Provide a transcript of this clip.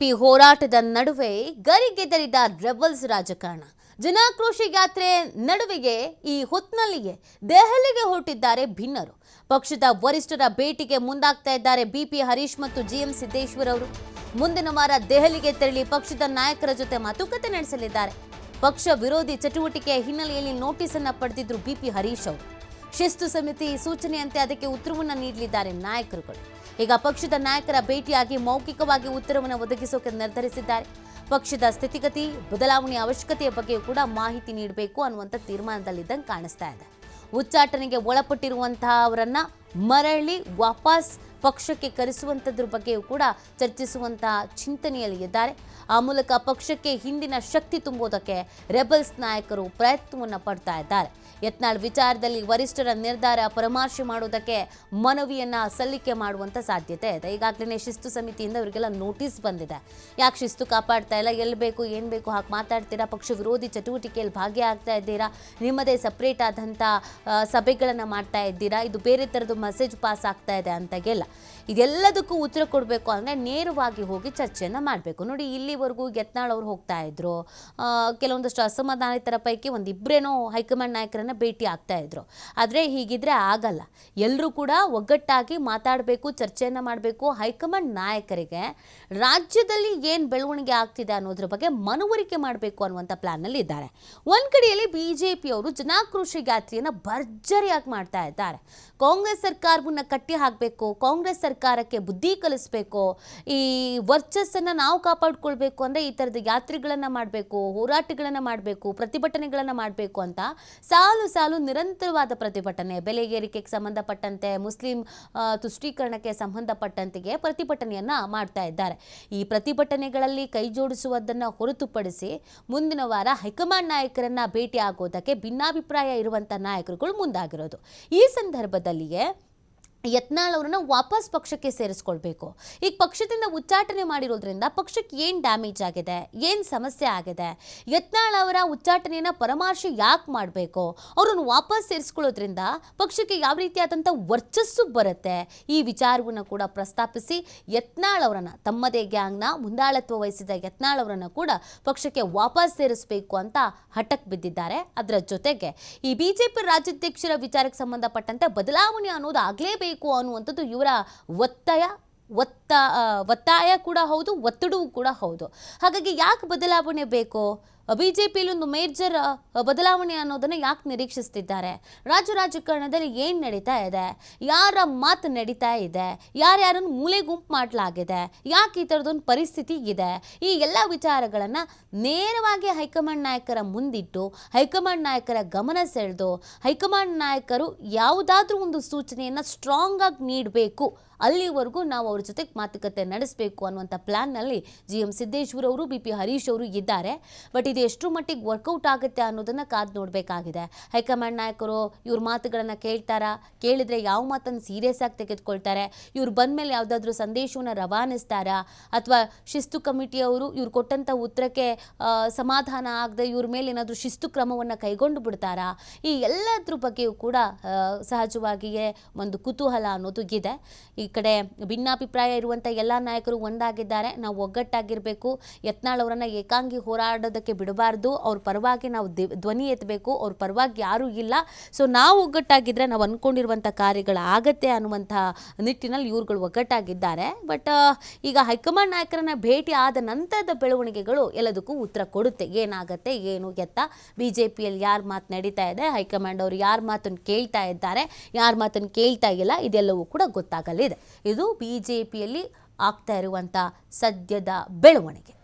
ಹೋರಾಟದ ನಡುವೆ ಗರಿಗೆದರಿದ ರೆಬಲ್ಸ್ ರಾಜಕಾರಣ ಜನಾಕ್ರೋಶ ಯಾತ್ರೆ ನಡುವೆಯೇ ಈ ಹೊತ್ತಿನಲ್ಲಿಯೇ ದೆಹಲಿಗೆ ಹೊರಟಿದ್ದಾರೆ ಭಿನ್ನರು. ಪಕ್ಷದ ವರಿಷ್ಠರ ಭೇಟಿಗೆ ಮುಂದಾಗ್ತಾ ಇದ್ದಾರೆ ಬಿಪಿ ಹರೀಶ್ ಮತ್ತು ಜಿಎಂ ಸಿದ್ದೇಶ್ವರ್ ಅವರು. ಮುಂದಿನ ವಾರ ದೆಹಲಿಗೆ ತೆರಳಿ ಪಕ್ಷದ ನಾಯಕರ ಜೊತೆ ಮಾತುಕತೆ ನಡೆಸಲಿದ್ದಾರೆ. ಪಕ್ಷ ವಿರೋಧಿ ಚಟುವಟಿಕೆಯ ಹಿನ್ನೆಲೆಯಲ್ಲಿ ನೋಟಿಸ್ ಅನ್ನು ಪಡೆದಿದ್ರು ಬಿಪಿ ಹರೀಶ್ ಅವರು. ಶಿಸ್ತು ಸಮಿತಿ ಸೂಚನೆಯಂತೆ ಅದಕ್ಕೆ ಉತ್ತರವನ್ನು ನೀಡಲಿದ್ದಾರೆ ನಾಯಕರುಗಳು. ಈಗ ಪಕ್ಷದ ನಾಯಕರ ಭೇಟಿಯಾಗಿ ಮೌಖಿಕವಾಗಿ ಉತ್ತರವನ್ನು ಒದಗಿಸೋಕೆ ನಿರ್ಧರಿಸಿದ್ದಾರೆ. ಪಕ್ಷದ ಸ್ಥಿತಿಗತಿ ಬದಲಾವಣೆ ಅವಶ್ಯಕತೆಯ ಬಗ್ಗೆಯೂ ಕೂಡ ಮಾಹಿತಿ ನೀಡಬೇಕು ಅನ್ನುವಂಥ ತೀರ್ಮಾನದಲ್ಲಿದ್ದಂಗೆ ಕಾಣಿಸ್ತಾ ಇದೆ. ಉಚ್ಚಾಟನೆಗೆ ಒಳಪಟ್ಟಿರುವಂತಹವರನ್ನ ಮರಳಿ ವಾಪಸ್ ಪಕ್ಷಕ್ಕೆ ಕರೆಸುವಂಥದ್ರ ಬಗ್ಗೆಯೂ ಕೂಡ ಚರ್ಚಿಸುವಂತಹ ಚಿಂತನೆಯಲ್ಲಿ ಇದ್ದಾರೆ. ಆ ಮೂಲಕ ಪಕ್ಷಕ್ಕೆ ಹಿಂದಿನ ಶಕ್ತಿ ತುಂಬುವುದಕ್ಕೆ ರೆಬಲ್ಸ್ ನಾಯಕರು ಪ್ರಯತ್ನವನ್ನು ಪಡ್ತಾ ಇದ್ದಾರೆ. ಯತ್ನಾಳ್ ವಿಚಾರದಲ್ಲಿ ವರಿಷ್ಠರ ನಿರ್ಧಾರ ಪರಾಮರ್ಶೆ ಮಾಡುವುದಕ್ಕೆ ಮನವಿಯನ್ನ ಸಲ್ಲಿಕೆ ಮಾಡುವಂತ ಸಾಧ್ಯತೆ ಇದೆ. ಈಗಾಗಲೇ ಶಿಸ್ತು ಸಮಿತಿಯಿಂದ ಇವರಿಗೆಲ್ಲ ನೋಟಿಸ್ ಬಂದಿದೆ. ಯಾಕೆ ಶಿಸ್ತು ಕಾಪಾಡ್ತಾ ಇಲ್ಲ, ಎಲ್ಲಿ ಬೇಕು ಏನು ಬೇಕು ಹಾಗೆ ಮಾತಾಡ್ತೀರಾ, ಪಕ್ಷ ವಿರೋಧಿ ಚಟುವಟಿಕೆಯಲ್ಲಿ ಭಾಗಿಯಾಗ್ತಾ ಇದ್ದೀರಾ, ನಿಮ್ಮದೇ ಸಪ್ರೇಟ್ ಆದಂಥ ಸಭೆಗಳನ್ನು ಮಾಡ್ತಾ ಇದ್ದೀರಾ, ಇದು ಬೇರೆ ಥರದ್ದು ಮೆಸೇಜ್ ಪಾಸ್ ಆಗ್ತಾ ಇದೆ ಅಂತಾಗೆಲ್ಲ ಇದೆಲ್ಲದಕ್ಕೂ ಉತ್ತರ ಕೊಡಬೇಕು ಅಂದರೆ ನೇರವಾಗಿ ಹೋಗಿ ಚರ್ಚೆಯನ್ನು ಮಾಡಬೇಕು. ನೋಡಿ, ಇಲ್ಲಿವರೆಗೂ ಯತ್ನಾಳ್ ಅವರು ಹೋಗ್ತಾ ಇದ್ರು, ಕೆಲವೊಂದಷ್ಟು ಅಸಮಾಧಾನಿತರ ಪೈಕಿ ಒಂದಿಬ್ಬರೇನೋ ಹೈಕಮಾಂಡ್ ನಾಯಕರನ್ನ ಭೇಟಿ ಆಗ್ತಾ ಇದ್ರು. ಆದರೆ ಹೀಗಿದ್ರೆ ಆಗಲ್ಲ. ಎಲ್ಲರೂ ಕೂಡ ಒಗ್ಗಟ್ಟಾಗಿ ಮಾತಾಡಬೇಕು, ಚರ್ಚೆಯನ್ನು ಮಾಡಬೇಕು. ಹೈಕಮಾಂಡ್ ನಾಯಕರಿಗೆ ರಾಜ್ಯದಲ್ಲಿ ಏನು ಬೆಳವಣಿಗೆ ಆಗ್ತಿದೆ ಅನ್ನೋದ್ರ ಬಗ್ಗೆ ಮನವರಿಕೆ ಮಾಡಬೇಕು ಅನ್ನುವಂಥ ಪ್ಲಾನ್ನಲ್ಲಿ ಇದ್ದಾರೆ. ಒಂದು ಕಡೆಯಲ್ಲಿ ಬಿಜೆಪಿಯವರು ಜನಾಕ್ರೋಶ ಯಾತ್ರೆಯನ್ನು ಭರ್ಜರಿಯಾಗಿ ಮಾಡ್ತಾ ಇದ್ದಾರೆ. ಕಾಂಗ್ರೆಸ್ ಸರ್ಕಾರವನ್ನು ಕಟ್ಟಿ ಹಾಕಬೇಕು, ಕಾಂಗ್ರೆಸ್ ಸರ್ಕಾರಕ್ಕೆ ಬುದ್ಧಿ ಕಲಿಸಬೇಕು, ಈ ವರ್ಚಸ್ಸನ್ನು ನಾವು ಕಾಪಾಡಿಕೊಳ್ಬೇಕು ಅಂದರೆ ಈ ಥರದ ಯಾತ್ರೆಗಳನ್ನು ಮಾಡಬೇಕು, ಹೋರಾಟಗಳನ್ನು ಮಾಡಬೇಕು, ಪ್ರತಿಭಟನೆಗಳನ್ನು ಮಾಡಬೇಕು ಅಂತ ಸಾಲು ಸಾಲು ನಿರಂತರವಾದ ಪ್ರತಿಭಟನೆ, ಬೆಲೆ ಏರಿಕೆಗೆ ಸಂಬಂಧಪಟ್ಟಂತೆ, ಮುಸ್ಲಿಂ ತುಷ್ಟೀಕರಣಕ್ಕೆ ಸಂಬಂಧಪಟ್ಟಂತೆಗೆ ಪ್ರತಿಭಟನೆಯನ್ನು ಮಾಡ್ತಾ ಇದ್ದಾರೆ. ಈ ಪ್ರತಿಭಟನೆಗಳಲ್ಲಿ ಕೈ ಜೋಡಿಸುವುದನ್ನು ಹೊರತುಪಡಿಸಿ ಮುಂದಿನ ವಾರ ಹೈಕಮಾಂಡ್ ನಾಯಕರನ್ನ ಭೇಟಿ ಆಗೋದಕ್ಕೆ ಭಿನ್ನಾಭಿಪ್ರಾಯ ಇರುವಂಥ ನಾಯಕರುಗಳು ಮುಂದಾಗಿರೋದು. ಈ ಸಂದರ್ಭದಲ್ಲಿಯೇ ಯತ್ನಾಳ್ ಅವರನ್ನು ವಾಪಸ್ ಪಕ್ಷಕ್ಕೆ ಸೇರಿಸ್ಕೊಳ್ಬೇಕು. ಈಗ ಪಕ್ಷದಿಂದ ಉಚ್ಚಾಟನೆ ಮಾಡಿರೋದ್ರಿಂದ ಪಕ್ಷಕ್ಕೆ ಏನು ಡ್ಯಾಮೇಜ್ ಆಗಿದೆ, ಏನು ಸಮಸ್ಯೆ ಆಗಿದೆ, ಯತ್ನಾಳ್ ಅವರ ಉಚ್ಚಾಟನೆಯನ್ನು ಪರಾಮರ್ಶೆ ಯಾಕೆ ಮಾಡಬೇಕು, ಅವರನ್ನು ವಾಪಸ್ ಸೇರಿಸ್ಕೊಳ್ಳೋದ್ರಿಂದ ಪಕ್ಷಕ್ಕೆ ಯಾವ ರೀತಿಯಾದಂಥ ವರ್ಚಸ್ಸು ಬರುತ್ತೆ, ಈ ವಿಚಾರವನ್ನು ಕೂಡ ಪ್ರಸ್ತಾಪಿಸಿ ಯತ್ನಾಳ್ ಅವರನ್ನು, ತಮ್ಮದೇ ಗ್ಯಾಂಗ್ನ ಮುಂದಾಳತ್ವ ವಹಿಸಿದ ಯತ್ನಾಳ್ ಅವರನ್ನು ಕೂಡ ಪಕ್ಷಕ್ಕೆ ವಾಪಸ್ ಸೇರಿಸಬೇಕು ಅಂತ ಹಠಕ್ಕೆ ಬಿದ್ದಿದ್ದಾರೆ. ಅದರ ಜೊತೆಗೆ ಈ ಬಿಜೆಪಿ ರಾಜ್ಯಾಧ್ಯಕ್ಷರ ವಿಚಾರಕ್ಕೆ ಸಂಬಂಧಪಟ್ಟಂತೆ ಬದಲಾವಣೆ ಅನ್ನೋದು ಆಗಲೇಬೇಕು ಅನ್ನುವಂಥದ್ದು ಇವರ ಒತ್ತಾಯ ಕೂಡ ಹೌದು, ಒತ್ತಡವೂ ಕೂಡ ಹೌದು. ಹಾಗಾಗಿ ಯಾಕೆ ಬದಲಾವಣೆ ಬೇಕು, ಬಿಜೆಪಿಯಲ್ಲಿ ಒಂದು ಮೇಜರ್ ಬದಲಾವಣೆ ಅನ್ನೋದನ್ನು ಯಾಕೆ ನಿರೀಕ್ಷಿಸ್ತಿದ್ದಾರೆ, ರಾಜಕಾರಣದಲ್ಲಿ ಏನು ನಡೀತಾ ಇದೆ, ಯಾರ ಮಾತು ನಡೀತಾ ಇದೆ, ಯಾರ್ಯಾರನ್ನು ಮೂಲೆ ಗುಂಪು ಮಾಡಲಾಗಿದೆ, ಯಾಕೆ ಈ ಥರದೊಂದು ಪರಿಸ್ಥಿತಿ ಇದೆ, ಈ ಎಲ್ಲ ವಿಚಾರಗಳನ್ನು ನೇರವಾಗಿ ಹೈಕಮಾಂಡ್ ನಾಯಕರ ಮುಂದಿಟ್ಟು ಹೈಕಮಾಂಡ್ ನಾಯಕರ ಗಮನ ಸೆಳೆದು ಹೈಕಮಾಂಡ್ ನಾಯಕರು ಯಾವುದಾದ್ರೂ ಒಂದು ಸೂಚನೆಯನ್ನು ಸ್ಟ್ರಾಂಗ್ ಆಗಿ ನೀಡಬೇಕು, ಅಲ್ಲಿವರೆಗೂ ನಾವು ಅವ್ರ ಜೊತೆಗೆ ಮಾತುಕತೆ ನಡೆಸಬೇಕು ಅನ್ನುವಂಥ ಪ್ಲ್ಯಾನ್ನಲ್ಲಿ ಜಿಎಂ ಸಿದ್ದೇಶ್ವರ್ ಅವರು, ಬಿಪಿ ಹರೀಶ್ ಅವರು ಇದ್ದಾರೆ. ಬಟ್ ಇದು ಎಷ್ಟು ಮಟ್ಟಿಗೆ ವರ್ಕೌಟ್ ಆಗುತ್ತೆ ಅನ್ನೋದನ್ನು ಕಾದು ನೋಡಬೇಕಾಗಿದೆ. ಹೈಕಮಾಂಡ್ ನಾಯಕರು ಇವ್ರ ಮಾತುಗಳನ್ನು ಕೇಳ್ತಾರಾ, ಕೇಳಿದರೆ ಯಾವ ಮಾತನ್ನು ಸೀರಿಯಸ್ ಆಗಿ ತೆಗೆದುಕೊಳ್ತಾರೆ, ಇವ್ರು ಬಂದ ಮೇಲೆ ಯಾವುದಾದ್ರೂ ಸಂದೇಶವನ್ನು ರವಾನಿಸ್ತಾರಾ, ಅಥವಾ ಶಿಸ್ತು ಕಮಿಟಿಯವರು ಇವ್ರು ಕೊಟ್ಟಂಥ ಉತ್ತರಕ್ಕೆ ಸಮಾಧಾನ ಆಗದೆ ಇವ್ರ ಮೇಲೆ ಏನಾದರೂ ಶಿಸ್ತು ಕ್ರಮವನ್ನು ಕೈಗೊಂಡು ಬಿಡ್ತಾರಾ, ಈ ಎಲ್ಲದ್ರ ಬಗ್ಗೆಯೂ ಕೂಡ ಸಹಜವಾಗಿಯೇ ಒಂದು ಕುತೂಹಲ ಅನ್ನೋದು ಇದೆ. ಈ ಕಡೆ ಭಿನ್ನಾಭಿಪ್ರಾಯ ಇರುವಂಥ ಎಲ್ಲ ನಾಯಕರು ಒಂದಾಗಿದ್ದಾರೆ. ನಾವು ಒಗ್ಗಟ್ಟಾಗಿರಬೇಕು, ಯತ್ನಾಳ್ ಅವರನ್ನು ಏಕಾಂಗಿ ಹೋರಾಡೋದಕ್ಕೆ ಬಿಡಬಾರ್ದು, ಅವ್ರ ಪರವಾಗಿ ನಾವು ಧ್ವನಿ ಎತ್ತಬೇಕು, ಅವ್ರ ಪರವಾಗಿ ಯಾರೂ ಇಲ್ಲ, ಸೊ ನಾವು ಒಗ್ಗಟ್ಟಾಗಿದ್ದರೆ ನಾವು ಅಂದ್ಕೊಂಡಿರುವಂಥ ಕಾರ್ಯಗಳಾಗತ್ತೆ ಅನ್ನುವಂಥ ನಿಟ್ಟಿನಲ್ಲಿ ಇವ್ರುಗಳು ಒಗ್ಗಟ್ಟಾಗಿದ್ದಾರೆ. ಬಟ್ ಈಗ ಹೈಕಮಾಂಡ್ ನಾಯಕರನ್ನ ಭೇಟಿ ಆದ ನಂತರದ ಬೆಳವಣಿಗೆಗಳು ಎಲ್ಲದಕ್ಕೂ ಉತ್ತರ ಕೊಡುತ್ತೆ. ಏನಾಗುತ್ತೆ, ಏನು ಎತ್ತ, ಬಿ ಜೆ ಪಿಯಲ್ಲಿ ಯಾರ ಮಾತು ನಡೀತಾ ಇದೆ, ಹೈಕಮಾಂಡ್ ಅವರು ಯಾರ ಮಾತನ್ನು ಕೇಳ್ತಾ ಇದ್ದಾರೆ, ಯಾರ ಮಾತನ್ನು ಕೇಳ್ತಾ ಇಲ್ಲ, ಇದೆಲ್ಲವೂ ಕೂಡ ಗೊತ್ತಾಗಲಿದೆ. ಇದು ಬಿಜೆಪಿಯಲ್ಲಿ ಆಗ್ತಾ ಇರುವಂಥ ಸದ್ಯದ ಬೆಳವಣಿಗೆ.